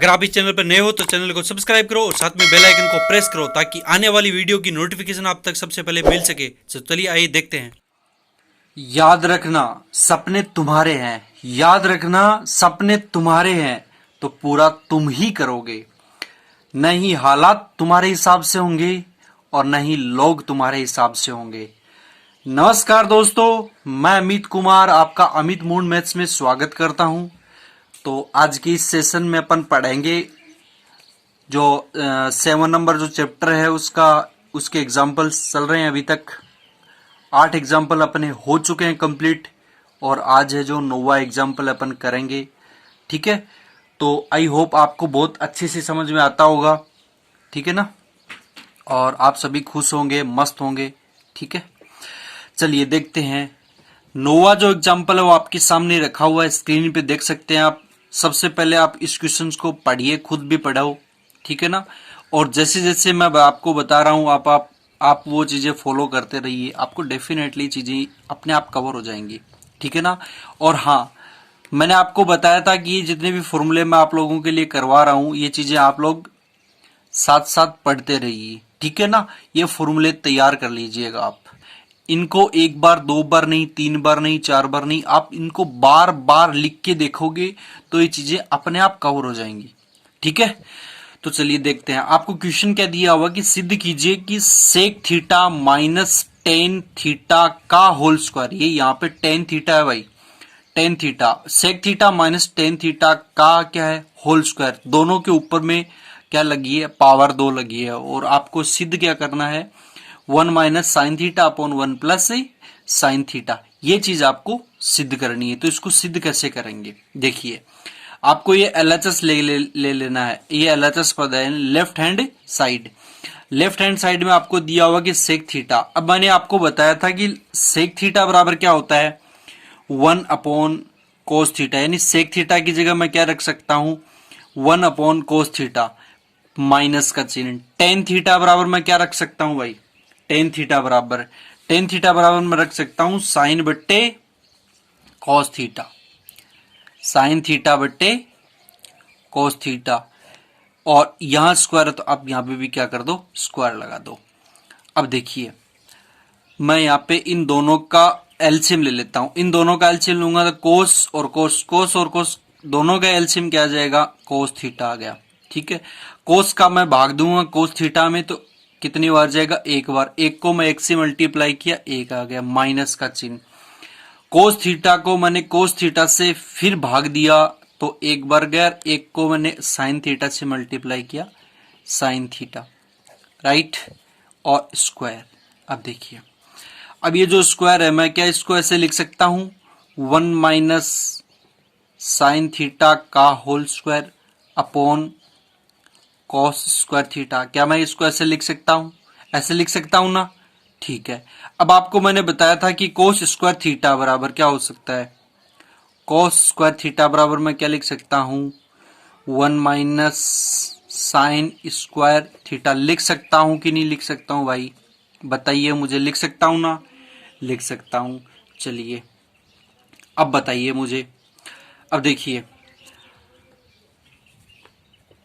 अगर आप इस चैनल पर नए हो तो चैनल को सब्सक्राइब करो और साथ में बेल आइकन को प्रेस करो ताकि आने वाली वीडियो की नोटिफिकेशन आप तक सबसे पहले मिल सके। तो चलिए आइए देखते हैं। याद रखना सपने तुम्हारे हैं, याद रखना सपने तुम्हारे हैं, तो पूरा तुम ही करोगे। न ही हालात तुम्हारे हिसाब से होंगे और न ही लोग तुम्हारे हिसाब से होंगे। नमस्कार दोस्तों, मैं अमित कुमार आपका अमित मूड मैथ्स में स्वागत करता हूं। तो आज की इस सेशन में अपन पढ़ेंगे जो 7 नंबर जो चैप्टर है उसके एग्जाम्पल्स चल रहे हैं। अभी तक 8 एग्जाम्पल अपने हो चुके हैं कंप्लीट और आज है जो 9वां एग्जाम्पल अपन करेंगे। ठीक है, तो आई होप आपको बहुत अच्छे से समझ में आता होगा। ठीक है ना, और आप सभी खुश होंगे, मस्त होंगे। ठीक है, चलिए देखते हैं। 9वां जो एग्जाम्पल है वो आपके सामने रखा हुआ है, स्क्रीन पे देख सकते हैं आप। सबसे पहले आप इस क्वेश्चन को पढ़िए, खुद भी पढ़ाओ। ठीक है ना, और जैसे जैसे मैं आपको बता रहा हूं आप वो चीजें फॉलो करते रहिए, आपको डेफिनेटली चीजें अपने आप कवर हो जाएंगी। ठीक है ना, और हाँ, मैंने आपको बताया था कि ये जितने भी फॉर्मूले मैं आप लोगों के लिए करवा रहा हूं, ये चीजें आप लोग साथ साथ पढ़ते रहिए। ठीक है ना, ये फॉर्मूले तैयार कर लीजिएगा आप। इनको एक बार, 2 बार नहीं, 3 बार नहीं, 4 बार नहीं, आप इनको बार बार लिख के देखोगे तो ये चीजें अपने आप कवर हो जाएंगी। ठीक है, तो चलिए देखते हैं। आपको क्वेश्चन क्या दिया हुआ कि सिद्ध कीजिए कि sec theta minus tan theta का होल स्क्वायर, ये यहाँ पे टेन थीटा है भाई, tan theta, sec theta minus tan theta का क्या है, होल स्क्वायर। दोनों के ऊपर में क्या लगी है, पावर 2 लगी है, और आपको सिद्ध क्या करना है, 1 minus sine theta upon 1 plus sine theta, ये चीज आपको सिद्ध करनी है। तो इसको सिद्ध कैसे करेंगे, देखिए। आपको ये LHS ले लेना है। ये LHS पद है left hand side. Left hand side में आपको दिया हुआ कि सेक थीटा। अब मैंने आपको बताया था कि सेक थीटा बराबर क्या होता है, 1 अपॉन कोस थीटा, यानी सेक थीटा की जगह मैं क्या रख सकता हूं, 1 अपॉन कोस थीटा, माइनस का चिन्ह। टेन थीटा बराबर मैं क्या रख सकता हूं भाई, टेन थीटा बराबर मैं रख सकता हूं साइन बट्टे कॉस थीटा, साइन थीटा बट्टे कॉस थीटा, और यहां स्क्वायर है तो आप यहां पे भी क्या कर दो, स्क्वायर लगा दो। अब देखिए, मैं यहां पे इन दोनों का एलसीएम ले लेता हूं। इन दोनों का एलसीएम लूंगा तो कोस और कोस दोनों का एलसीएम क्या आ जाएगा, कोस थीटा आ गया। ठीक है, कोस का मैं भाग दूंगा कोस थीटा में, तो कितनी बार जाएगा, एक बार। एक को मैं एक से मल्टीप्लाई किया, एक आ गया, माइनस का चिन्ह। कोस थीटा को मैंने कोस थीटा से फिर भाग दिया तो एक बार गया, एक को मैंने साइन थीटा से मल्टीप्लाई किया, साइन थीटा, राइट, और स्क्वायर। अब देखिए, अब ये जो स्क्वायर है मैं क्या इसको ऐसे लिख सकता हूं, 1 माइनस साइन थीटा का whole square upon cos square theta. क्या मैं इसको ऐसे लिख सकता हूं, ऐसे लिख सकता हूं ना। ठीक है, अब आपको मैंने बताया था कि कोस स्क्वायर थीटा बराबर क्या हो सकता है, कोस स्क्वायर थीटा बराबर मैं क्या लिख सकता हूं, 1 माइनस साइन स्क्वायर थीटा। लिख सकता हूं कि नहीं लिख सकता हूं भाई, बताइए मुझे, लिख सकता हूं ना, लिख सकता हूं। चलिए अब बताइए मुझे। अब देखिए,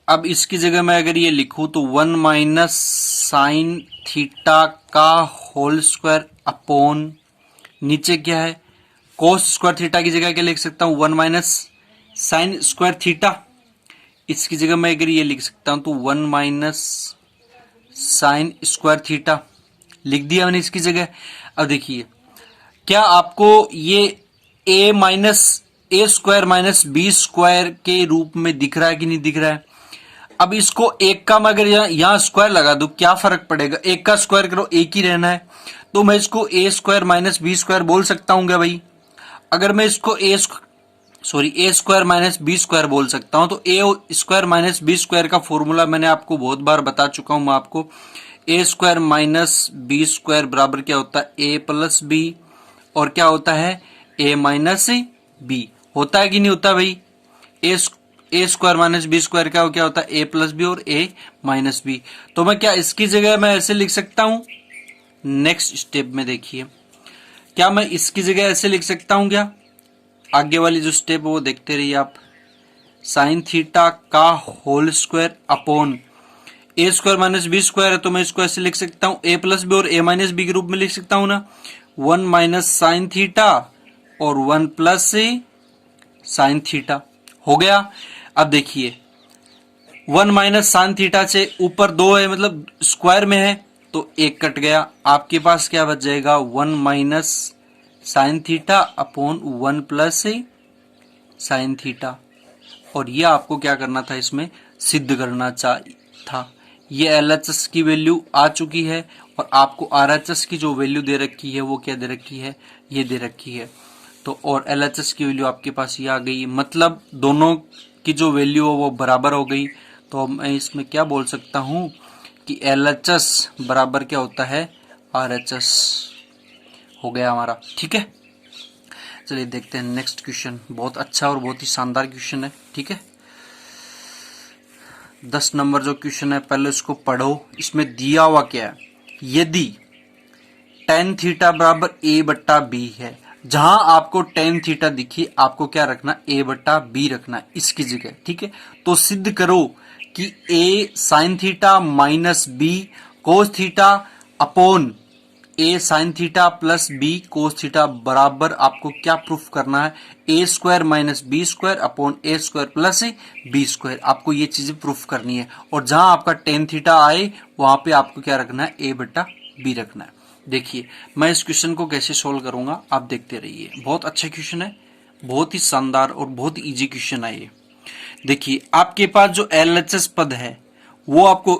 अब इसकी जगह मैं अगर ये लिखूं तो 1 माइनस साइन थीटा का होल स्क्वायर अपॉन, नीचे क्या है, कोस स्क्वायर थीटा की जगह क्या लिख सकता हूं, 1 माइनस साइन स्क्वायर थीटा। इसकी जगह मैं अगर ये लिख सकता हूं तो 1 माइनस साइन स्क्वायर थीटा लिख दिया मैंने इसकी जगह। अब देखिए, क्या आपको ये ए स्क्वायर माइनस बी स्क्वायर के रूप में दिख रहा है कि नहीं दिख रहा है। अब इसको एक का मैं अगर यहां स्क्वायर लगा दूं, क्या फर्क पड़ेगा, एक का स्क्वायर करो, एक ही रहना है। तो मैं इसको ए स्क्वायर माइनस बी स्क्वायर बोल सकता हूं क्या भाई। अगर मैं इसको ए स्क्वायर माइनस बी स्क्वायर बोल सकता हूं तो ए स्क्वायर माइनस बी स्क्वायर का फॉर्मूला मैंने आपको बहुत बार बता चुका हूं। मैं आपको, ए स्क्वायर माइनस बी स्क्वायर बराबर क्या होता है, ए प्लस बी, और क्या होता है, ए माइनस बी। होता है कि नहीं होता भाई, ए स्क्वायर माइनस बी स्क्वायर क्या होता है, ए प्लस बी और ए माइनस बी। तो मैं क्या इसकी जगह मैं ऐसे लिख सकता हूं, नेक्स्ट स्टेप में देखिए, क्या मैं इसकी जगह ऐसे लिख सकता हूं क्या, आगे वाली जो स्टेप है वो देखते रहिए आप। साइन थीटा का whole square upon A square minus B square है, तो मैं इसको ऐसे लिख सकता हूं ए प्लस बी और ए माइनस बी के रूप में लिख सकता हूं ना। 1 माइनस साइन थीटा और 1 प्लस साइन थीटा हो गया। अब देखिए 1 माइनस साइन थीटा से ऊपर 2 है, मतलब स्क्वायर में है, तो 1 कट गया। आपके पास क्या बच जाएगा 1 minus sine theta upon 1 plus sine theta. और ये आपको क्या करना था, इसमें सिद्ध करना था। ये एलएचएस की वैल्यू आ चुकी है और आपको आरएचएस की जो वैल्यू दे रखी है वो क्या दे रखी है, ये दे रखी है। तो और एलएचएस की वैल्यू आपके पास ये आ गई, मतलब दोनों की जो वैल्यू है वो बराबर हो गई। तो मैं इसमें क्या बोल सकता हूं कि एलएचएस बराबर क्या होता है, आरएचएस हो गया हमारा। ठीक है, चलिए देखते हैं नेक्स्ट क्वेश्चन। बहुत अच्छा और बहुत ही शानदार क्वेश्चन है। ठीक है, 10 नंबर जो क्वेश्चन है पहले उसको पढ़ो। इसमें दिया हुआ क्या है, यदि tan थीटा बराबर a बट्टा बी है, जहां आपको tan थीटा दिखी आपको क्या रखना, a बट्टा बी रखना है इसकी जगह। ठीक है, तो सिद्ध करो कि a sine theta minus B cos theta upon A sine theta plus B cos theta बराबर आपको क्या प्रूफ करना है, A square minus B square upon A square plus B square. आपको ये चीजें प्रूफ करनी है और जहां आपका टेन थीटा आए वहां पे आपको क्या रखना है, ए बटा बी रखना है। देखिए मैं इस क्वेश्चन को कैसे सोल्व करूंगा, आप देखते रहिए। बहुत अच्छा क्वेश्चन है, बहुत ही शानदार और बहुत इजी क्वेश्चन है ये। देखिए आपके पास जो एलएचएस पद है वो आपको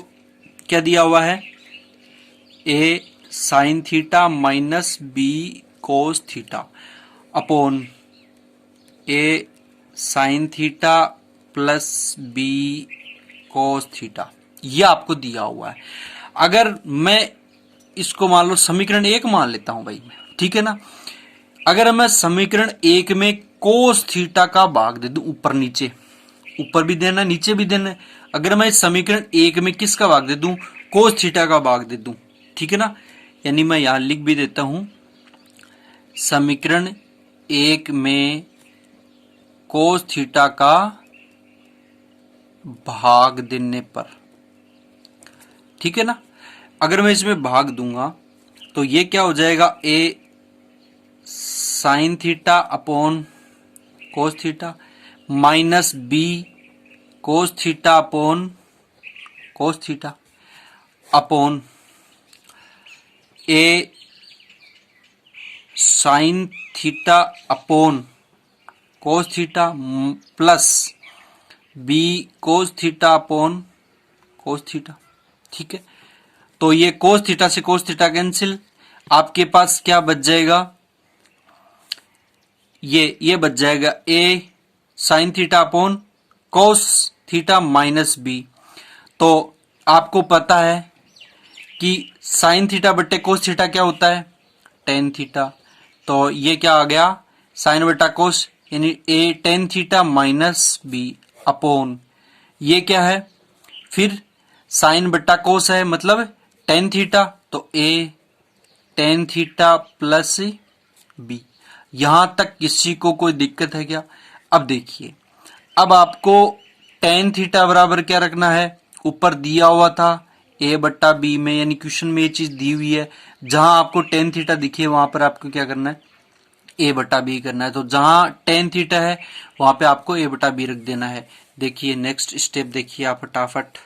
क्या दिया हुआ है, A sine theta minus B cos theta upon A sine theta plus B cos theta, यह आपको दिया हुआ है। अगर मैं इसको मान लो समीकरण 1 मान लेता हूं भाई मैं, ठीक है ना। अगर मैं समीकरण 1 में कोस थीटा का भाग दे दूं, ऊपर नीचे, ऊपर भी देना नीचे भी देना है। अगर मैं समीकरण 1 में किसका भाग दे दूं, कोस थीटा का भाग दे दूं, ठीक है ना। यानी मैं यहां लिख भी देता हूं समीकरण 1 में कोस थीटा का भाग देने पर, ठीक है ना। अगर मैं इसमें भाग दूंगा तो ये क्या हो जाएगा, A sine theta upon cos theta minus B cos theta upon cos theta upon A sine theta upon cos theta plus B cos theta upon cos theta. ठीक है, तो ये कोस थीटा से कोस थीटा कैंसिल, आपके पास क्या बच जाएगा, ये बच जाएगा A sine theta upon cos theta minus B. तो आपको पता है कि साइन थीटा बट्टे कोस थीटा क्या होता है, टेन थीटा। तो ये क्या आ गया, साइन बट्टा कोस, यानी A tan theta minus B upon ये क्या है, फिर साइन बट्टा कोस है मतलब टेन थीटा, तो ए टेन थीटा प्लस बी। यहां तक किसी को कोई दिक्कत है क्या। अब देखिए, अब आपको टेन थीटा बराबर क्या रखना है, ऊपर दिया हुआ था ए बट्टा बी में, यानी क्वेश्चन में ये चीज दी हुई है। जहां आपको टेन थीटा दिखे वहां पर आपको क्या करना है, ए बटा बी करना है। तो जहां टेन थीटा है वहां पे आपको ए बटा बी रख देना है। देखिए नेक्स्ट स्टेप देखिए आप फटाफट,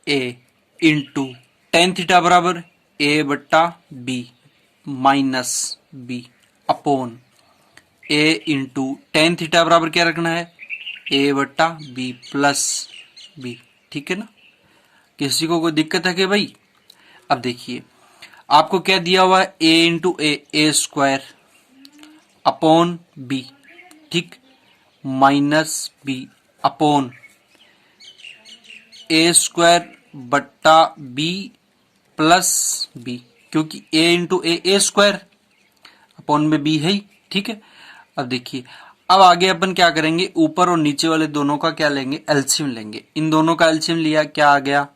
ए इंटू टेन थीटा बराबर ए बट्टा बी माइनस बी अपॉन ए इंटू टेन थीटा बराबर क्या रखना है, ए बट्टा बी प्लस बी। ठीक है ना, किसी को कोई दिक्कत है कि भाई। अब देखिए आपको क्या दिया हुआ है, ए इंटू ए स्क्वायर अपॉन बी, ठीक, minus B upon A square बट्टा बी प्लस बी, क्योंकि ए इंटू ए स्क्वायर अपॉन में बी है ही। ठीक है, अब देखिए अब आगे अपन क्या करेंगे, ऊपर और नीचे वाले दोनों का क्या लेंगे, एलसीएम लेंगे। इन दोनों का एलसीएम लिया, क्या आ गया,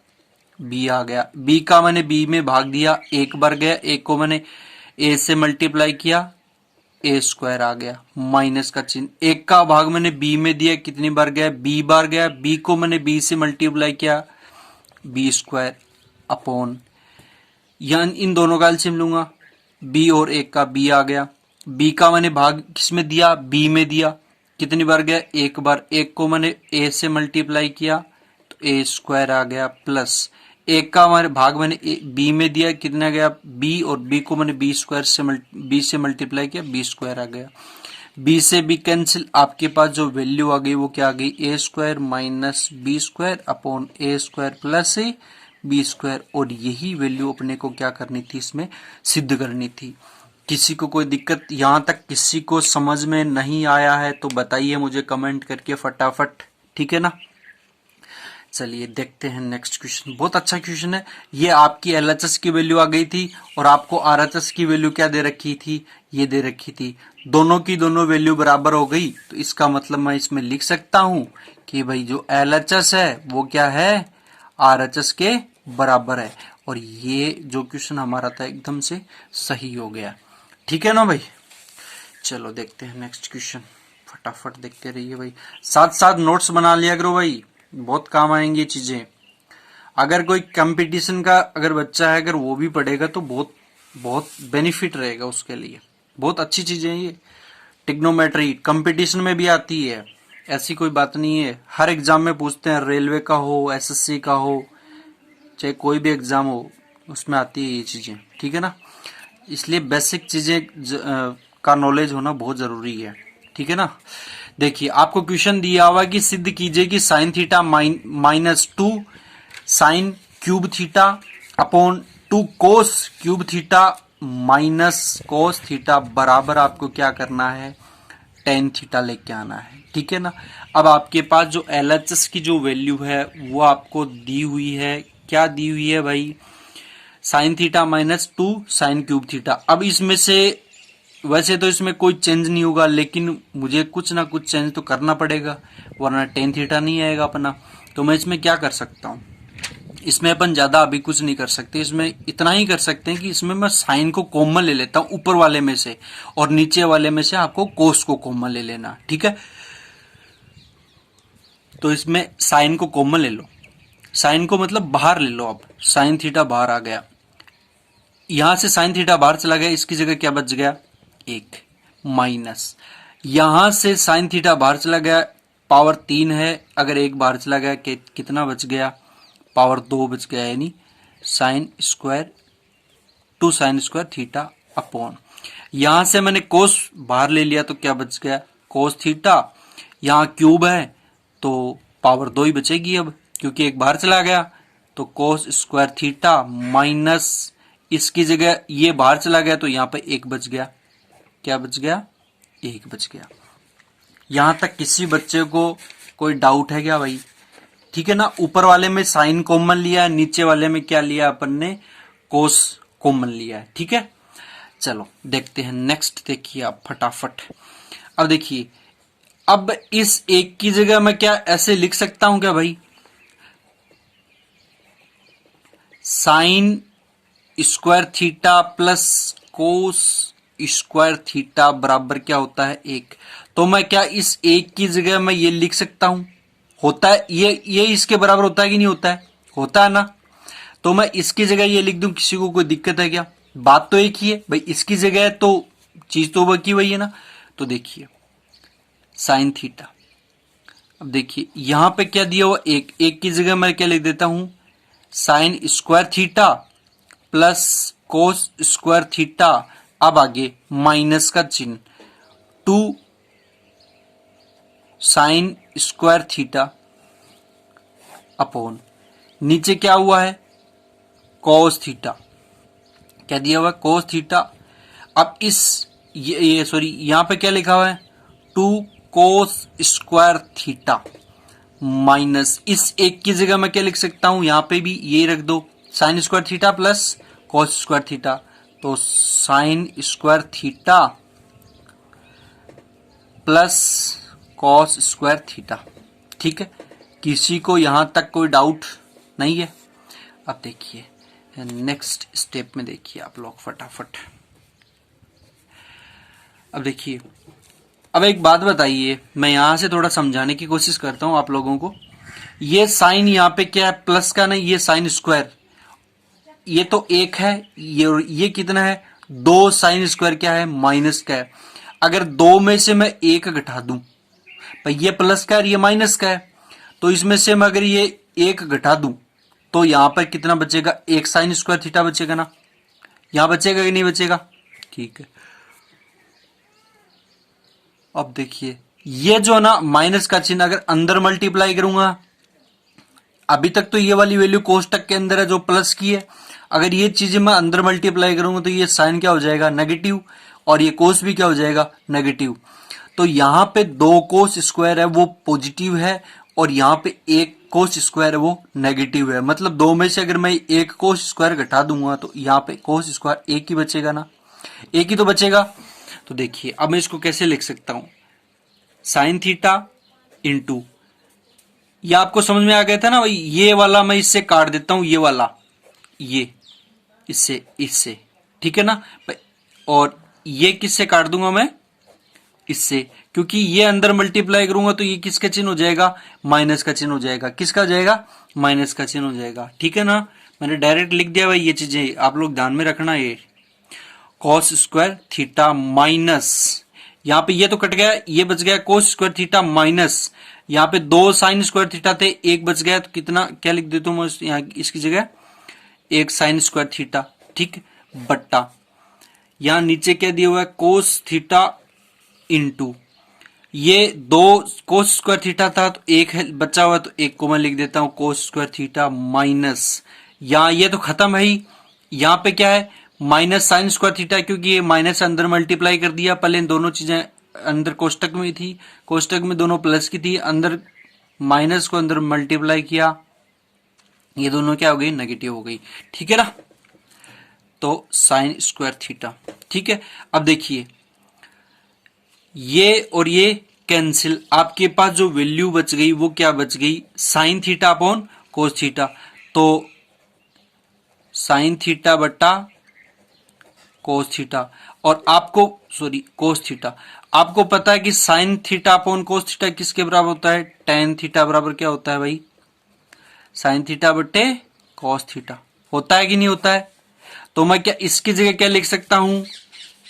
बी आ गया। बी का मैंने बी में भाग दिया, एक बार गया, एक को मैंने ए से मल्टीप्लाई किया, ए स्क्वायर आ गया, माइनस का चिन्ह, एक का भाग मैंने बी में दिया, कितनी बार गया, बी बार गया, बी को मैंने बी से मल्टीप्लाई किया, बी स्क्वायर अपॉन, यानी इन दोनों का एलसीएम लूंगा, बी और एक का बी आ गया, बी का मैंने भाग किसमें दिया, बी में दिया, कितनी बार गया, एक बार, एक को मैंने ए से मल्टीप्लाई किया तो ए स्क्वायर आ गया, प्लस एक का हमारे भाग मैंने बी में दिया, कितना गया, बी, और बी को मैंने बी स्क्वायर से बी से मल्टीप्लाई किया, बी स्क्वायर आ गया, बी से बी कैंसिल, आपके पास जो वैल्यू आ गई वो क्या आ गई, A square minus B square upon A square plus B square, और यही वैल्यू अपने को क्या करनी थी, इसमें सिद्ध करनी थी। किसी को कोई दिक्कत यहां तक किसी को समझ में नहीं आया है तो बताइए मुझे कमेंट करके फटाफट, ठीक है ना। चलिए देखते हैं नेक्स्ट क्वेश्चन, बहुत अच्छा क्वेश्चन है ये। आपकी एलएचएस की वैल्यू आ गई थी और आपको आरएचएस की वैल्यू क्या दे रखी थी, ये दे रखी थी, दोनों की दोनों वैल्यू बराबर हो गई, तो इसका मतलब मैं इसमें लिख सकता हूं कि भाई जो एलएचएस है वो क्या है, आरएचएस के बराबर है, और ये जो क्वेश्चन हमारा था एकदम से सही हो गया, ठीक है ना भाई। चलो देखते हैं नेक्स्ट क्वेश्चन, फटाफट देखते रहिए भाई, साथ साथ नोट्स बना लिया करो भाई, बहुत काम आएंगी चीजें। अगर कोई कंपटीशन का अगर बच्चा है, अगर वो भी पढ़ेगा तो बहुत बहुत बेनिफिट रहेगा उसके लिए, बहुत अच्छी चीजें ये। टिग्नोमेट्री कंपटीशन में भी आती है, ऐसी कोई बात नहीं है, हर एग्जाम में पूछते हैं, रेलवे का हो, एसएससी का हो, चाहे कोई भी एग्जाम हो, उसमें आती है ये चीजें, ठीक है ना। इसलिए बेसिक चीजें का नॉलेज होना बहुत जरूरी है, ठीक है ना। देखिए आपको क्वेश्चन दिया हुआ कि सिद्ध कीजिए कि sign theta minus 2 sine cube theta upon 2 cos cube theta minus cos theta बराबर आपको क्या करना है, टेन थीटा लेके आना है, ठीक है ना। अब आपके पास जो एलएचएस की जो वैल्यू है वो आपको दी हुई है, क्या दी हुई है भाई, sign theta minus 2 sine cube theta. अब इसमें से वैसे तो इसमें कोई चेंज नहीं होगा, लेकिन मुझे कुछ ना कुछ चेंज तो करना पड़ेगा, वरना टेन थीटा नहीं आएगा अपना। तो मैं इसमें क्या कर सकता हूँ, इसमें अपन ज्यादा अभी कुछ नहीं कर सकते, इसमें इतना ही कर सकते हैं कि इसमें मैं साइन को कॉमन ले लेता हूँ ऊपर वाले में से, और नीचे वाले में से आपको कोस को कॉमन ले लेना, ठीक है। तो इसमें साइन को कॉमन ले लो, साइन को मतलब बाहर ले लो, अब साइन थीटा बाहर आ गया, यहां से साइन थीटा बाहर चला गया, इसकी जगह क्या बच गया, एक, माइनस यहां से साइन थीटा बाहर चला गया, पावर 3 है, अगर एक बाहर चला गया कितना बच गया, पावर 2 बच गया, यानी sine square 2 sign square theta upon, यहां से मैंने कोस बाहर ले लिया तो क्या बच गया, कोस थीटा, यहां क्यूब है तो पावर 2 ही बचेगी अब, क्योंकि एक बाहर चला गया, तो कोस स्क्वायर थीटा माइनस, इसकी जगह ये बाहर चला गया तो यहां पे एक बच गया, क्या बच गया, एक बच गया। यहां तक किसी बच्चे को कोई डाउट है क्या भाई, ठीक है ना। ऊपर वाले में साइन कॉमन लिया है, नीचे वाले में क्या लिया अपन ने, कोस कॉमन लिया है, ठीक है। चलो देखते हैं नेक्स्ट, देखिए आप फटाफट। अब देखिए, अब इस एक की जगह मैं क्या ऐसे लिख सकता हूं क्या भाई, sign square theta plus cos square theta बराबर क्या होता है, एक। तो मैं क्या इस एक की जगह मैं ये लिख सकता हूं, होता है ये इसके बराबर होता है कि नहीं होता है, होता है ना। तो मैं इसकी जगह ये लिख दूं, किसी को कोई दिक्कत है क्या, बात तो एक ही है भाई, इसकी जगह तो चीज तो वही वही है ना। तो देखिए साइन थीटा, अब देखिए यहां पे क्या दिया हुआ, एक की जगह मैं क्या लिख देता हूं, sign square theta plus cos square theta, अब आगे माइनस का चिन्ह, 2 साइन स्क्वायर थीटा अपॉन, नीचे क्या हुआ है, कोस थीटा, क्या दिया हुआ है, कोस थीटा। अब इस ये सॉरी यहां पे क्या लिखा हुआ है, 2 कोस स्क्वायर थीटा माइनस, इस एक की जगह मैं क्या लिख सकता हूं, यहां पे भी ये रख दो, sine square theta plus cos square theta, तो sine square theta plus cos square theta, ठीक है। किसी को यहां तक कोई डाउट नहीं है। अब देखिए नेक्स्ट स्टेप में, देखिए आप लोग फटाफट, अब देखिए, अब एक बात बताइए, मैं यहां से थोड़ा समझाने की कोशिश करता हूं आप लोगों को। ये साइन यहाँ पे क्या है, प्लस का नहीं, ये साइन स्क्वायर, ये तो एक है, ये कितना है, 2 साइन स्क्वायर क्या है, माइनस का है। अगर दो में से मैं एक घटा दूं, भाई ये प्लस का है ये माइनस का है, तो इसमें से मैं अगर ये एक घटा दूं तो यहां पर कितना बचेगा, एक साइन स्क्वायर थीटा बचेगा ना, यहां बचेगा कि नहीं बचेगा। ठीक है, अब देखिए ये जो है ना माइनस का चिन्ह अगर अंदर मल्टीप्लाई करूंगा, अभी तक तो ये वाली वैल्यू कोष्टक के अंदर है जो प्लस की है, अगर ये चीजें मैं अंदर मल्टीप्लाई करूंगा तो ये साइन क्या हो जाएगा, नेगेटिव, और ये कोस भी क्या हो जाएगा, नेगेटिव। तो यहां पे 2 कोस स्क्वायर है वो पॉजिटिव है, और यहां पे 1 कोस स्क्वायर है वो नेगेटिव है। मतलब 2 में से अगर मैं 1 कोस स्क्वायर घटा दूंगा तो यहाँ पे कोस स्क्वायर 1 ही बचेगा ना, 1 ही तो बचेगा। तो देखिए अब मैं इसको कैसे लिख सकता हूं, साइन थीटा इंटू, ये आपको समझ में आ गया था ना भाई, ये वाला मैं इससे काट देता हूं, ये वाला, ये इससे ठीक है ना, और ये किससे काट दूंगा मैं, इससे, क्योंकि ये अंदर मल्टीप्लाई करूंगा तो ये किसका चिन्ह हो जाएगा, माइनस का चिन्ह हो जाएगा, किसका हो जाएगा, माइनस का चिन्ह हो जाएगा। ठीक है ना, मैंने डायरेक्ट लिख दिया भाई, ये चीजें आप लोग ध्यान में रखना। ये कॉस स्क्वायर थीटा माइनस, यहाँ पे ये तो कट गया, ये बच गया कोस स्क्वायर थीटा माइनस, यहाँ पे 2 साइन स्क्वायर थीटा थे, एक बच गया, तो कितना क्या लिख देता हूं मैं यहाँ इसकी जगह, 1 साइन स्क्वायर थीटा, ठीक, बट्टा यहां नीचे क्या दिया हुआ है, कोस थीटा इंटू, ये 2 कोस स्क्वायर थीटा था तो एक है बचा हुआ, तो एक को मैं लिख देता हूं कोस स्क्वायर थीटा माइनस, यहां ये तो खत्म है ही, यहां पे क्या है, माइनस साइन स्क्वायर थीटा, क्योंकि ये माइनस अंदर मल्टीप्लाई कर दिया, पहले इन दोनों चीजें अंदर कोष्टक में थी, कोष्टक में दोनों प्लस की थी, अंदर माइनस को अंदर मल्टीप्लाई किया, ये दोनों क्या हो गई, नेगेटिव हो गई। ठीक है ना, तो साइन स्क्वायर थीटा। ठीक है, अब देखिए ये और ये कैंसिल, आपके पास जो वैल्यू बच गई वो क्या बच गई, sign theta upon cos theta, तो साइन थीटा बट्टा कोस थीटा, और आपको सॉरी कोस थीटा, आपको पता है कि sign theta upon cos theta किसके बराबर होता है, टेन थीटा बराबर क्या होता है भाई, साइन थीटा बट्टे कॉस थीटा, होता है कि नहीं होता है। तो मैं क्या इसकी जगह क्या लिख सकता हूं,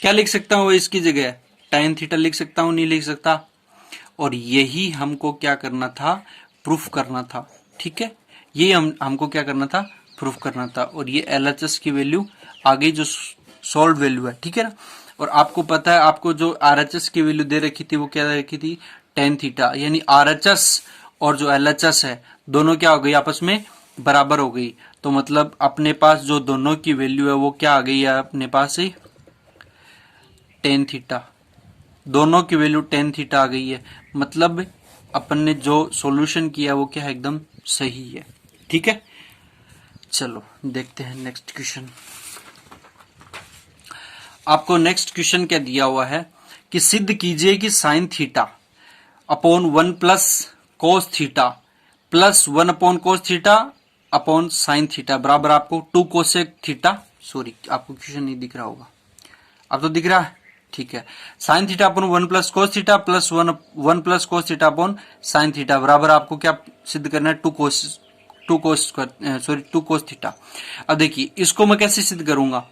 क्या लिख सकता हूं इसकी जगह, टेन थीटा लिख सकता हूं, नहीं लिख सकता। और यही हमको क्या करना था, प्रूफ करना था। ठीक है, ये हमको क्या करना था, प्रूफ करना था। और ये एलएचएस की वैल्यू आगे जो सॉल्व वैल्यू है, ठीक है ना। और आपको पता है, आपको जो आरएचएस की वैल्यू दे रखी थी वो क्या दे रखी थी, टेन थीटा, यानी आरएचएस और जो एलएचएस है दोनों क्या हो गई, आपस में बराबर हो गई। तो मतलब अपने पास जो दोनों की वैल्यू है वो क्या आ गई है, अपने पास से टेन थीटा, दोनों की वैल्यू टेन थीटा आ गई है। मतलब अपन ने जो सॉल्यूशन किया वो क्या है, एकदम सही है। ठीक है, चलो देखते हैं नेक्स्ट क्वेश्चन। आपको नेक्स्ट क्वेश्चन क्या दिया हुआ है कि सिद्ध कीजिए कि sign theta upon 1 plus cos theta plus 1 upon cos theta upon sine theta बराबर आपको 2 कोसेक थीटा, सॉरी आपको क्वेश्चन नहीं दिख रहा होगा, अब तो दिख रहा है। ठीक है, sine theta upon 1 plus cos theta plus 1 plus cos theta upon sine theta बराबर आपको क्या सिद्ध करना है, 2 कोस थीटा। अब देखिए इसको मैं कैसे सिद्ध करूंगा,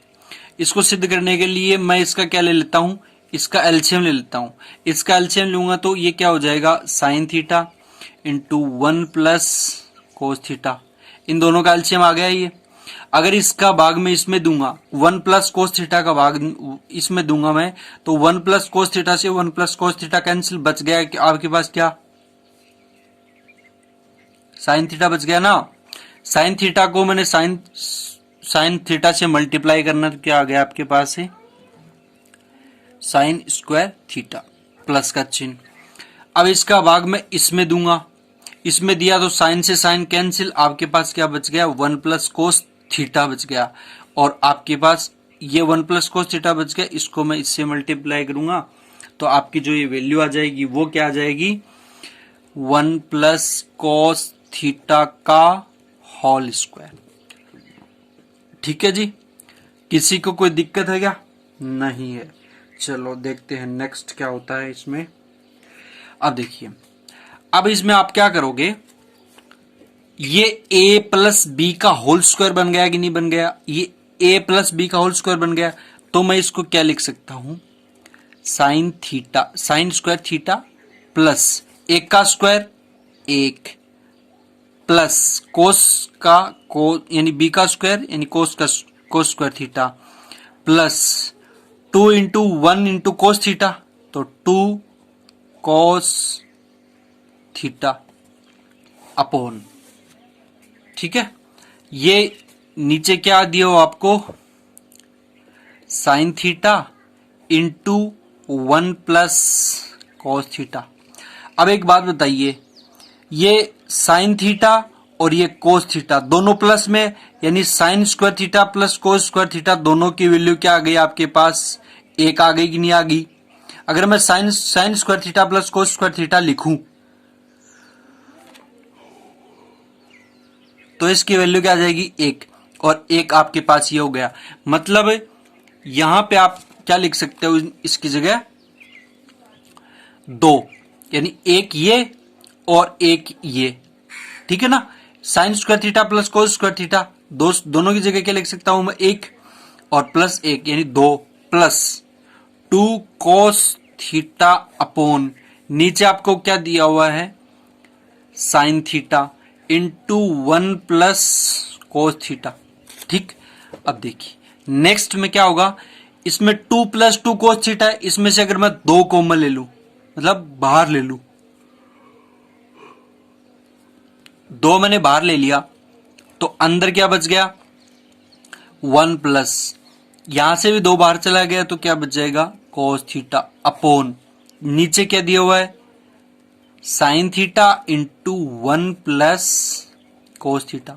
इसको सिद्ध करने के लिए मैं इसका क्या ले लेता हूं, इसका एलसीएम ले लेता हूं। इसका एलसीएम लूंगा तो ये क्या हो जाएगा, sine theta into 1 plus cos theta, इन दोनों का एलसीएम आ गया ये। अगर इसका भाग मैं इसमें दूंगा, 1 प्लस कोस थीटा का भाग इसमें दूंगा मैं, तो 1 प्लस कोस थीटा से 1 प्लस कोस थीटा कैंसिल, बच गया कि आपके पास क्या, साइन थीटा बच गया ना। साइन थीटा को मैंने साइन थीटा से मल्टीप्लाई करना, तो क्या आ गया आपके पास से साइन स्क्वायर थीटा प्लस का चिन्ह। अब इसका भाग मैं इसमें दूंगा, इसमें दिया तो साइन से साइन कैंसिल, आपके पास क्या बच गया, 1 प्लस कोस थीटा बच गया। और आपके पास ये 1 प्लस कोस थीटा बच गया, इसको मैं इससे मल्टीप्लाई करूंगा तो आपकी जो ये वैल्यू आ जाएगी वो क्या आ जाएगी, 1 प्लस कोस थीटा का होल स्क्वायर। ठीक है जी, किसी को कोई दिक्कत है क्या, नहीं है। चलो देखते हैं नेक्स्ट क्या होता है इसमें। अब देखिए, अब इसमें आप क्या करोगे, ये a प्लस बी का होल स्क्वायर बन गया कि नहीं बन गया, ये a प्लस बी का होल स्क्वायर बन गया, तो मैं इसको क्या लिख सकता हूं, sine theta, sign square theta plus एक का स्क्वायर एक प्लस कोस का यानी बी का स्क्वायर यानी कोस square theta plus 2 into 1 into cos theta, तो 2 कोस थीटा अपॉन, ठीक है। ये नीचे क्या दिया हो आपको, sign theta into 1 plus cos theta. अब एक बात बताइए, ये साइन थीटा और ये कोस थीटा दोनों प्लस में, यानी sign square theta plus cos square theta दोनों की वैल्यू क्या आ गई आपके पास, एक आ गई कि नहीं आ गई। अगर मैं sign square theta plus cos square theta लिखूं तो इसकी वैल्यू क्या आ जाएगी, एक, और एक आपके पास ये हो गया। मतलब यहां पे आप क्या लिख सकते हो इसकी जगह, दो, यानी एक ये और एक ये, ठीक है ना। Sign square theta plus cos square theta दोनों की जगह क्या लिख सकता हूं मैं, एक और प्लस एक, यानी 2 प्लस 2 कोस थीटा अपॉन, नीचे आपको क्या दिया हुआ है, sine theta into 1 plus cos theta, ठीक। अब देखिए नेक्स्ट में क्या होगा, इसमें 2 प्लस 2 कोस थीटा है, इसमें से अगर मैं 2 कॉमन ले लूं, मतलब बाहर ले लूं, 2 मैंने बाहर ले लिया, तो अंदर क्या बच गया, 1 प्लस, यहां से भी 2 बाहर चला गया तो क्या बच जाएगा, कोस थीटा अपॉन, नीचे क्या दिया हुआ है, sine theta into 1 plus cos theta.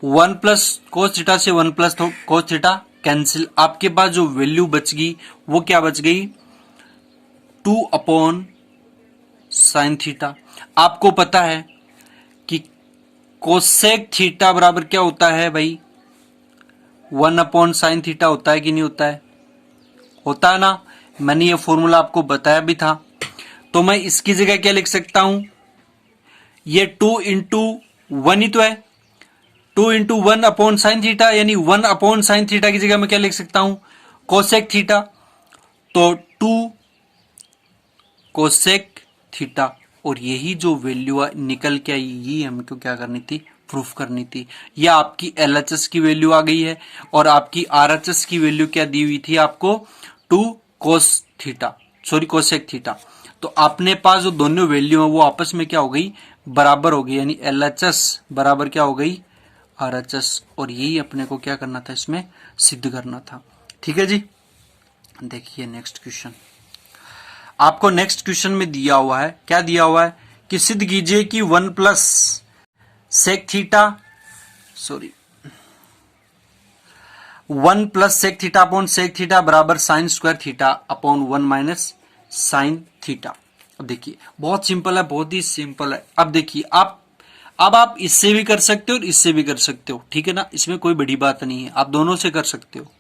1 plus cos theta से 1 प्लस कोस थीटा कैंसिल, आपके पास जो वैल्यू बच गई वो क्या बच गई, 2 अपॉन साइन थीटा। आपको पता है कि कोसेक थीटा बराबर क्या होता है भाई, 1 अपॉन साइन थीटा होता है कि नहीं होता है, होता है ना। मैंने ये फॉर्मूला आपको बताया भी था। तो मैं इसकी जगह क्या लिख सकता हूं, ये 2 इंटू 1 ही तो है, 2 इंटू 1 अपॉन साइन थीटा, यानी 1 अपॉन साइन थीटा की जगह मैं क्या लिख सकता हूं, कोसेक थीटा, तो 2 कोसेक थीटा, और यही जो वैल्यू निकल के आई यही हमको क्या करनी थी, प्रूफ करनी थी। ये आपकी एलएचएस की वैल्यू आ गई है, और आपकी आरएचएस की वैल्यू क्या दी हुई थी आपको, 2 cos theta, sorry cosec theta. तो अपने पास जो दोनों वैल्यू है वो आपस में क्या हो गई, बराबर हो गई, यानी एलएचएस बराबर क्या हो गई, आरएचएस, और यही अपने को क्या करना था, इसमें सिद्ध करना था। ठीक है जी। देखिए नेक्स्ट क्वेश्चन, आपको नेक्स्ट क्वेश्चन में दिया हुआ है, क्या दिया हुआ है कि सिद्ध कीजिए कि 1 plus sec theta, sorry 1 plus sec theta upon sec theta बराबर sine square theta upon 1 minus sine theta. अब देखिए बहुत सिंपल है, बहुत ही सिंपल है। अब देखिए अब आप इससे भी कर सकते हो और इससे भी कर सकते हो, ठीक है ना, इसमें कोई बड़ी बात नहीं है, आप दोनों से कर सकते हो।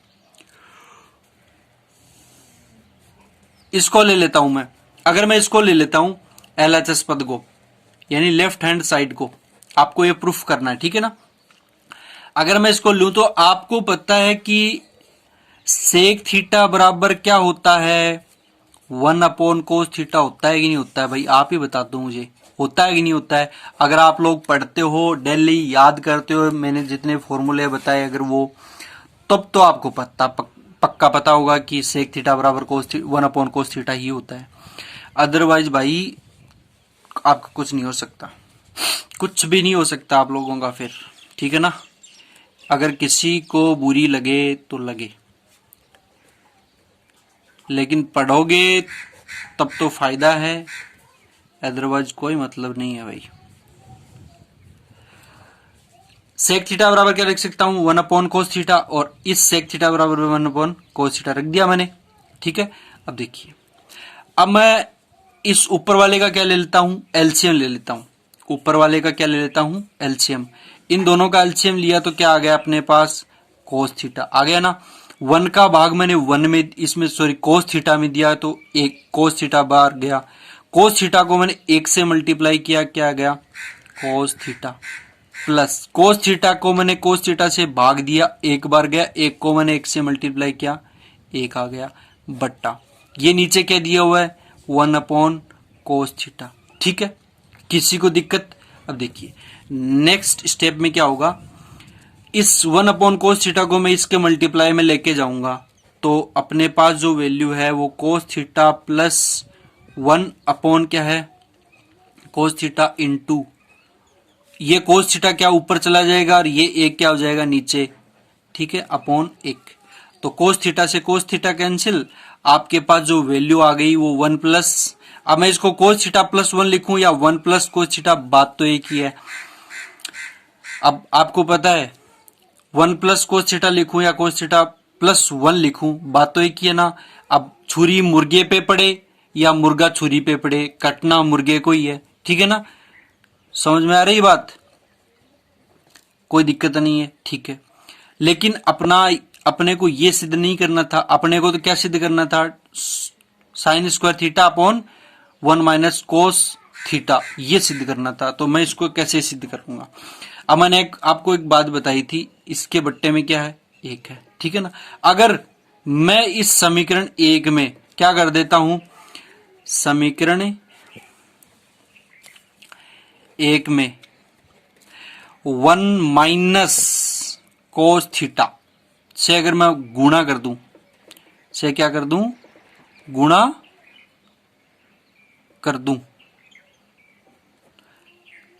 इसको ले लेता हूं मैं, अगर मैं इसको ले लेता हूं एलएचएस पद को, यानी लेफ्ट हैंड साइड को, आपको ये प्रूफ करना है, ठीक है ना। अगर मैं इसको लूं तो आपको पता है कि सेक थीटा बराबर क्या होता है, 1 अपॉन कोस थीटा होता है कि नहीं होता है, भाई आप ही बता दो मुझे, होता है कि नहीं होता है। अगर आप लोग पढ़ते हो डेली, याद करते हो मैंने जितने फॉर्मूले बताए, अगर वो, तब तो आपको पक्का पता होगा कि सेक थीटा बराबर कोस 1 अपॉन कोस थीटा ही होता है। अदरवाइज भाई आपका कुछ नहीं हो सकता, कुछ भी नहीं हो सकता आप लोगों का फिर, ठीक है ना। अगर किसी को बुरी लगे तो लगे, लेकिन पढ़ोगे तब तो फायदा है, अदरवाइज कोई मतलब नहीं है भाई। सेक थीटा बराबर क्या लिख सकता हूं, 1 अपॉन कोस थीटा, और इस सेक थीटा बराबर 1 अपॉन कोस थीटा रख दिया मैंने, ठीक है। अब देखिए, अब मैं इस ऊपर वाले का क्या ले लेता हूं, एलसीएम ले लेता हूं, ऊपर वाले का क्या ले लेता हूं, एलसीएम। इन दोनों का एलसीएम लिया तो क्या आ गया अपने पास, कोस थीटा आ गया ना। 1 का भाग मैंने 1 में इसमें सॉरी कोस थीटा में दिया तो एक कोस थीटा बाहर गया। कोस थीटा को मैंने 1 से मल्टीप्लाई किया, क्या गया कोस थीटा, प्लस कोस थीटा को मैंने कोस थीटा से भाग दिया, एक बार गया, एक को मैंने 1 से मल्टीप्लाई किया, 1 आ गया, बट्टा ये नीचे क्या दिया हुआ है 1 अपॉन कोस थीटा। ठीक है, किसी को दिक्कत? अब देखिए नेक्स्ट स्टेप में क्या होगा, इस 1 अपॉन कोस थीटा को मैं इसके मल्टीप्लाई में लेके जाऊंगा तो अपने पास जो वैल्यू है वो कोस थीटा प्लस 1 अपॉन क्या है कोस थीटा इंटू ये कोस थीटा क्या ऊपर चला जाएगा और ये एक क्या हो जाएगा नीचे। ठीक है, अपॉन 1, तो कोस थीटा से कोस थीटा कैंसिल, आपके पास जो वैल्यू आ गई वो 1 प्लस, अब मैं इसको कोस थीटा प्लस 1 लिखूं या 1 प्लस कोस थीटा, बात तो एक ही है। अब आपको पता है 1 प्लस कोस थीटा लिखूं या कोस थीटा प्लस 1 लिखूं, बात तो एक ही है ना। अब छुरी मुर्गे पे पड़े या मुर्गा छुरी पे पड़े, कटना मुर्गे को ही है। ठीक है ना, समझ में आ रही बात, कोई दिक्कत नहीं है। ठीक है, लेकिन अपने को ये सिद्ध नहीं करना था, अपने को तो क्या सिद्ध करना था, sign square theta upon 1 minus cos theta, ये सिद्ध करना था। तो मैं इसको कैसे सिद्ध करूंगा, अब मैंने आपको एक बात बताई थी, इसके बट्टे में क्या है 1 है। ठीक है ना, अगर मैं इस समीकरण 1 में क्या कर देता हूं, समीकरण 1 में 1 माइनस कोस थीटा से अगर मैं गुणा कर दूं, से क्या कर दूं, गुणा कर दूं,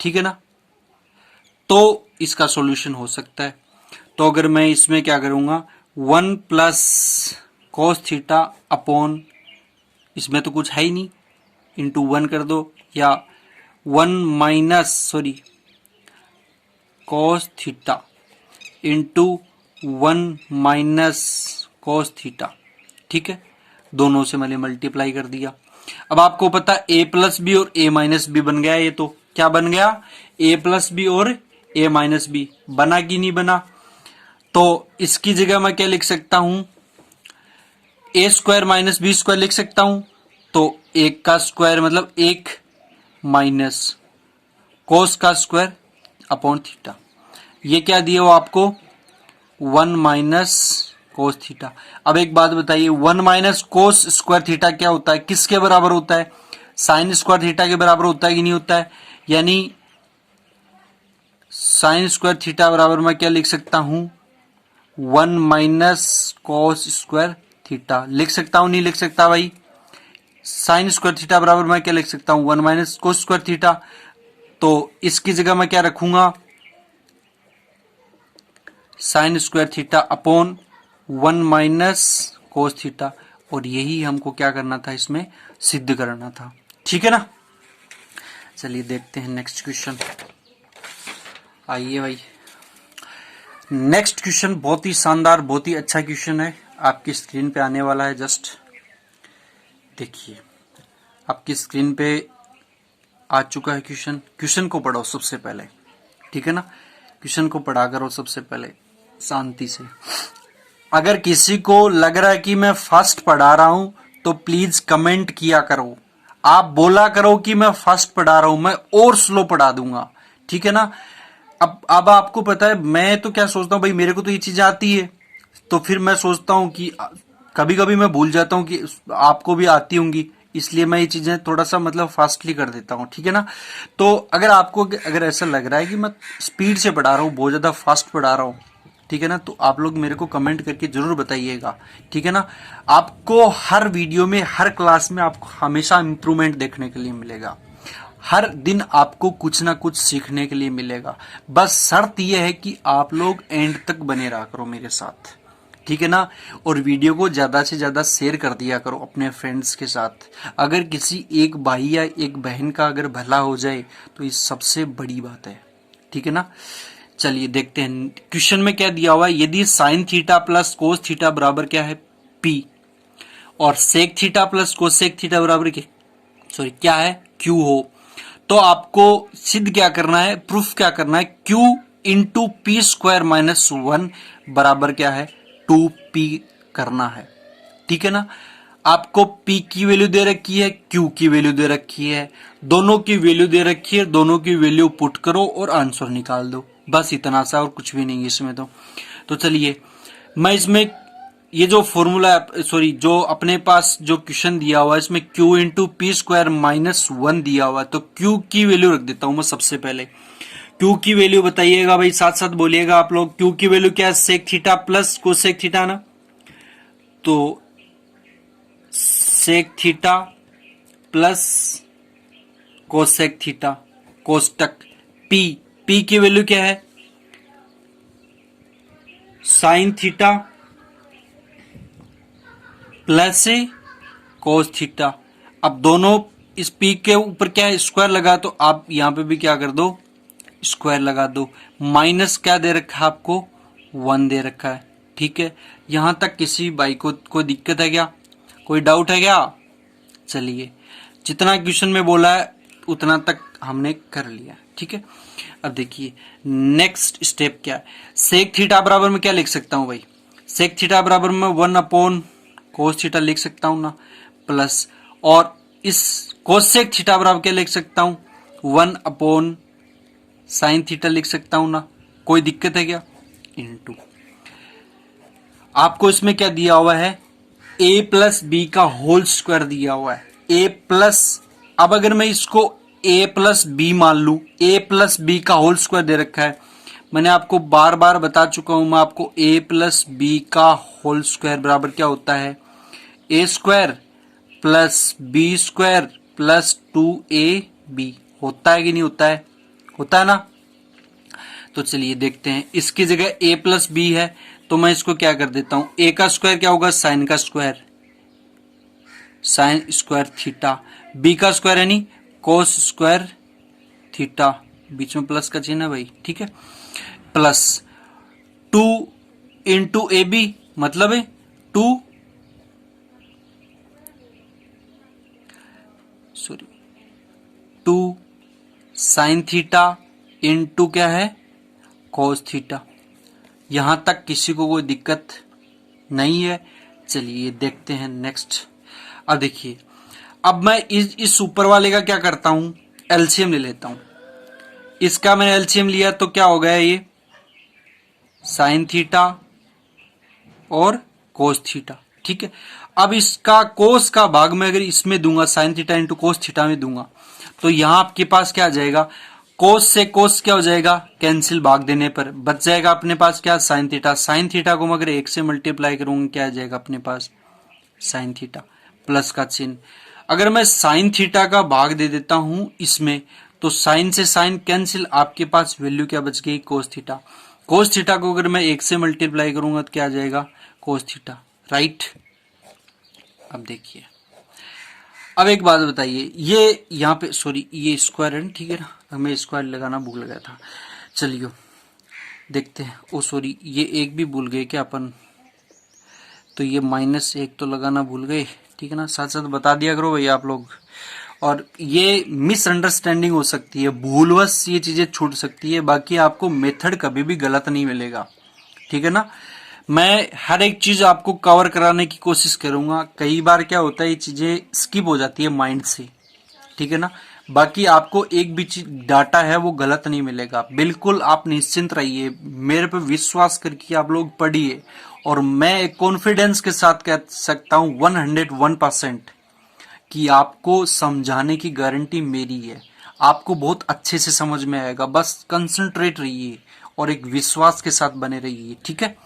ठीक है ना, तो इसका सॉल्यूशन हो सकता है। तो अगर मैं इसमें क्या करूंगा 1 प्लस कोस थीटा अपॉन, इसमें तो कुछ है ही नहीं, इंटू 1 कर दो, या 1 minus cos theta into 1 minus cos theta. ठीक है, दोनों से मैंने मल्टीप्लाई कर दिया। अब आपको पता a प्लस बी और a माइनस बी बन गया, ये तो क्या बन गया a प्लस बी और a माइनस बी, बना कि नहीं बना। तो इसकी जगह मैं क्या लिख सकता हूं, a square minus B square लिख सकता हूं। तो 1 का स्क्वायर मतलब 1 माइनस कोस का स्क्वायर अपॉन थीटा, ये क्या दिया हो आपको 1 माइनस कोस थीटा। अब एक बात बताइए 1 माइनस कोस स्क्वायर थीटा क्या होता है, किसके बराबर होता है, साइन स्क्वायर थीटा के बराबर होता है कि नहीं होता है। यानी साइन स्क्वायर थीटा बराबर मैं क्या लिख सकता हूं 1 माइनस कोस स्क्वायर थीटा, लिख सकता हूं नहीं लिख सकता भाई। साइन स्क्वायर थीटा बराबर मैं क्या लिख सकता हूं 1 माइनस कोस स्क्वायर थीटा। तो इसकी जगह मैं क्या रखूंगा sign square theta upon 1 minus cos theta, और यही हमको क्या करना था, इसमें सिद्ध करना था। ठीक है ना, चलिए देखते हैं नेक्स्ट क्वेश्चन। आइए भाई, नेक्स्ट क्वेश्चन बहुत ही शानदार, बहुत ही अच्छा क्वेश्चन है, आपकी स्क्रीन पे आने वाला है। जस्ट देखिए, आपकी स्क्रीन पे आ चुका है क्वेश्चन। क्वेश्चन को पढ़ो सबसे पहले, ठीक है ना, क्वेश्चन को पढ़ा करो सबसे पहले शांति से। अगर किसी को लग रहा है कि मैं फास्ट पढ़ा रहा हूं तो प्लीज कमेंट किया करो, आप बोला करो कि मैं फास्ट पढ़ा रहा हूं, मैं और स्लो पढ़ा दूंगा। ठीक है ना, अब आपको पता है मैं तो क्या सोचता हूं भाई, मेरे को तो ये चीज आती है, तो फिर मैं सोचता हूं कि कभी कभी मैं भूल जाता हूं कि आपको भी आती होंगी, इसलिए मैं ये चीजें थोड़ा सा मतलब फास्टली कर देता हूं। ठीक है ना, तो अगर आपको अगर ऐसा लग रहा है कि मैं स्पीड से पढ़ा रहा हूं, बहुत ज्यादा फास्ट पढ़ा रहा हूं, ठीक है ना, तो आप लोग मेरे को कमेंट करके जरूर बताइएगा। ठीक है ना, आपको हर वीडियो में हर क्लास में आपको हमेशा इंप्रूवमेंट देखने के लिए मिलेगा, हर दिन आपको कुछ ना कुछ सीखने के लिए मिलेगा। बस शर्त यह है कि आप लोग एंड तक बने रहा करो मेरे साथ, ठीक है ना, और वीडियो को ज्यादा से ज्यादा शेयर कर दिया करो अपने फ्रेंड्स के साथ। अगर किसी एक भाई या एक बहन का अगर भला हो जाए तो ये सबसे बड़ी बात है। ठीक है ना, चलिए देखते हैं क्वेश्चन में क्या दिया हुआ है। यदि sine theta plus cos theta बराबर क्या है P, और sec theta plus cosec theta बराबर क्या है Q हो, तो आपको सिद्ध क्या करना है, प्रूफ क्या करना है, Q into P square minus 1 बराबर क्या है 2P करना है, ठीक है ना। आपको P की वैल्यू दे रखी है, Q की वैल्यू दे रखी है, दोनों की वैल्यू दे रखी है, दोनों की वैल्यू पुट करो और आंसर निकाल दो, बस इतना सा, और कुछ भी नहीं है इसमें। तो चलिए मैं इसमें ये जो फॉर्मूला, सॉरी जो अपने पास जो क्वेश्चन दिया हुआ है इसमें Q into P square minus 1 दिया हुआ है, तो Q की वैल्यू रख देता हूं मैं सबसे पहले। Q की वैल्यू बताइएगा भाई, साथ साथ बोलिएगा आप लोग। Q की वैल्यू क्या है, sec theta plus cosec theta ना, तो sec theta plus cosec theta कोष्टक P की वैल्यू क्या है, sine theta plus cos theta. अब दोनों इस P के ऊपर क्या है, स्क्वायर लगा, तो आप यहां पे भी क्या कर दो, स्क्वायर लगा दो। माइनस क्या दे रखा है आपको, 1 दे रखा है, ठीक है। यहां तक किसी भाई को कोई दिक्कत है क्या, कोई डाउट है क्या? चलिए जितना क्वेश्चन में बोला है उतना तक हमने कर लिया, ठीक है। अब देखिए नेक्स्ट स्टेप क्या है, सेक थीटा बराबर में क्या लिख सकता हूं भाई, सेक थीटा बराबर में 1 अपॉन कोस थीटा लिख सकता हूं ना, प्लस, और इस कोसेक थीटा बराबर क्या लिख सकता हूं, 1 अपॉन साइन थीटा लिख सकता हूं ना, कोई दिक्कत है क्या, इनटू आपको इसमें क्या दिया हुआ है, a प्लस बी का होल स्क्वायर दिया हुआ है, a प्लस, अब अगर मैं इसको a प्लस बी मान लू, a प्लस बी का होल स्क्वायर दे रखा है, मैंने आपको बार बार बता चुका हूं मैं आपको, a प्लस बी का होल स्क्वायर बराबर क्या होता है, a square plus B square plus 2ab, होता है कि नहीं होता है, होता है ना। तो चलिए देखते हैं, इसकी जगह a प्लस बी है तो मैं इसको क्या कर देता हूं, a का स्क्वायर क्या होगा, साइन का square, sign square theta, b का स्क्वायर यानी कोस स्क्वायर थीटा, बीच में प्लस का चिन्ह है भाई, ठीक है, प्लस 2 इंटू ए बी, मतलब है 2 साइन थीटा इंटू क्या है, कोस थीटा। यहां तक किसी को कोई दिक्कत नहीं है। चलिए देखते हैं नेक्स्ट। अब देखिए, अब मैं इस ऊपर वाले का क्या करता हूं, एलसीएम ले लेता हूं। इसका मैंने एलसीएम लिया तो क्या हो गया, ये साइन थीटा और कोस थीटा, ठीक है। अब इसका कोस का भाग में अगर इसमें दूंगा, sign theta into cos theta में दूंगा, तो यहां आपके पास क्या आ जाएगा, कोस से कोस क्या हो जाएगा, कैंसिल, भाग देने पर बच जाएगा अपने पास क्या, साइन थीटा। साइन थीटा को मैं अगर 1 से मल्टीप्लाई करूंगा क्या आ जाएगा अपने पास, साइन थीटा, प्लस का चिन्ह। अगर मैं साइन थीटा का भाग दे देता हूं इसमें, तो साइन से साइन कैंसिल, आपके पास वैल्यू क्या बच गई, कोस थीटा। कोस थीटा को अगर मैं 1 से मल्टीप्लाई करूंगा तो क्या आ जाएगा, कोस थीटा, राइट। अब देखिए, अब एक बात बताइए, ये यहाँ पे सॉरी ये स्क्वायर है, ठीक है ना, हमें स्क्वायर लगाना भूल गया था। चलिए देखते हैं, ओ सॉरी ये एक भी भूल गए क्या अपन, तो ये -1 तो लगाना भूल गए, ठीक है ना, साथ साथ बता दिया करो भैया आप लोग। और ये मिसअंडरस्टैंडिंग हो सकती है, भूलवश ये चीजें छूट सकती है, बाकी आपको मेथड कभी भी गलत नहीं मिलेगा, ठीक है ना। मैं हर एक चीज आपको कवर कराने की कोशिश करूंगा। कई बार क्या होता है, ये चीजें स्किप हो जाती है माइंड से, ठीक है ना। बाकी आपको एक भी चीज डाटा है वो गलत नहीं मिलेगा, बिल्कुल आप निश्चिंत रहिए, मेरे पे विश्वास करके आप लोग पढ़िए। और मैं कॉन्फिडेंस के साथ कह सकता हूं 101% कि आपको समझाने की गारंटी मेरी है, आपको बहुत अच्छे से समझ में आएगा। बस कंसंट्रेट रहिए और एक विश्वास के साथ बने रहिए, ठीक है।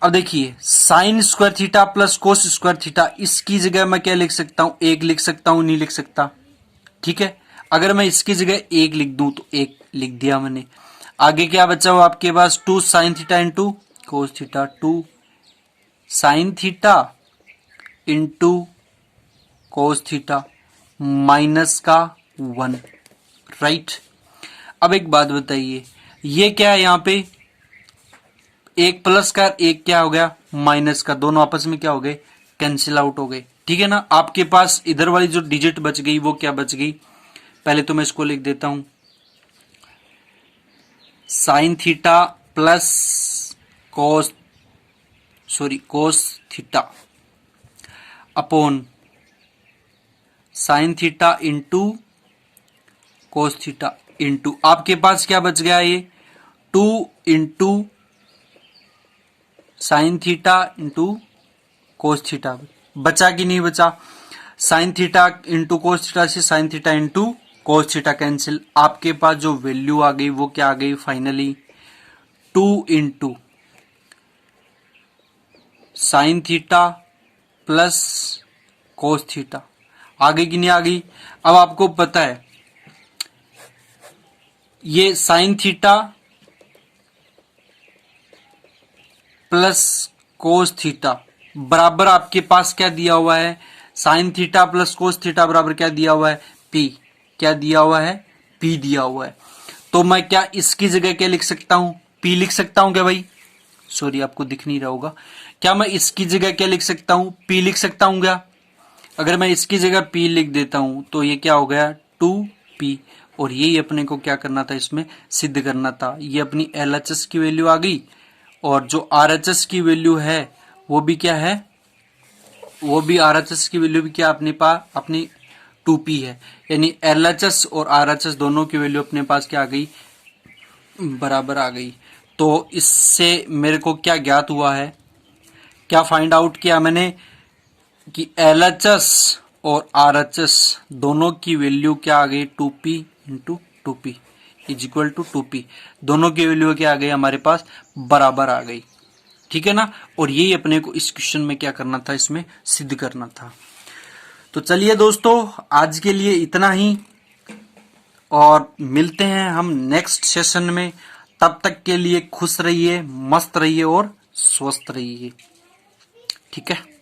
अब देखिए, sign square theta plus cos square theta, इसकी जगह मैं क्या लिख सकता हूं, 1 लिख सकता हूं, नहीं लिख सकता, ठीक है। अगर मैं इसकी जगह 1 लिख दूं तो 1 लिख दिया मैंने। आगे क्या बचा हुआ आपके पास, 2 sign theta into cos theta, 2 sign theta into cos theta minus का 1, राइट। अब एक बात बताइए, ये क्या है, यहां पे एक प्लस का एक क्या हो गया, माइनस का, दोनों आपस में क्या हो गए, कैंसिल आउट हो गए, ठीक है ना। आपके पास इधर वाली जो डिजिट बच गई वो क्या बच गई, पहले तो मैं इसको लिख देता हूं, sine theta plus cos cos theta upon sine theta into cos theta into आपके पास क्या बच गया, ये 2 into sine theta into cos theta बचा कि नहीं बचा। Sine theta into cos theta से sine theta into cos theta cancel, आपके पास जो वैल्यू आ गई वो क्या आ गई finally 2 into sine theta plus cos theta. आ गई कि नहीं आ गई। अब आपको पता है ये sign theta plus cos theta बराबर आपके पास क्या दिया हुआ है, sine theta plus cos theta बराबर क्या दिया हुआ है, पी। क्या दिया हुआ है, पी दिया हुआ है। तो मैं क्या इसकी जगह क्या लिख सकता हूं, पी लिख सकता हूं क्या भाई, सॉरी आपको दिख नहीं रहा होगा। क्या मैं इसकी जगह क्या लिख सकता हूं, पी लिख सकता हूं क्या। अगर मैं इसकी जगह पी लिख देता हूं तो ये क्या हो गया 2p, और यही अपने को क्या करना था, इसमें सिद्ध करना था। ये अपनी LHS की वैल्यू आ गई, और जो RHS की वैल्यू है वो भी क्या है, वो भी RHS की वैल्यू भी क्या अपने पास अपनी 2p है। यानी LHS और RHS दोनों की वैल्यू अपने पास क्या आ गई, बराबर आ गई। तो इससे मेरे को क्या ज्ञात हुआ है, क्या फाइंड आउट किया मैंने कि LHS और RHS दोनों की वैल्यू क्या आ गई 2p into 2p is equal to 2p। दोनों की वैल्यू क्या आ गई हमारे पास, बराबर आ गई। ठीक है ना। और यही अपने को इस क्वेश्चन में क्या करना था, इसमें सिद्ध करना था। तो चलिए दोस्तों आज के लिए इतना ही, और मिलते हैं हम नेक्स्ट सेशन में। तब तक के लिए खुश रहिए, मस्त रहिए और स्वस्थ रहिए। ठीक है।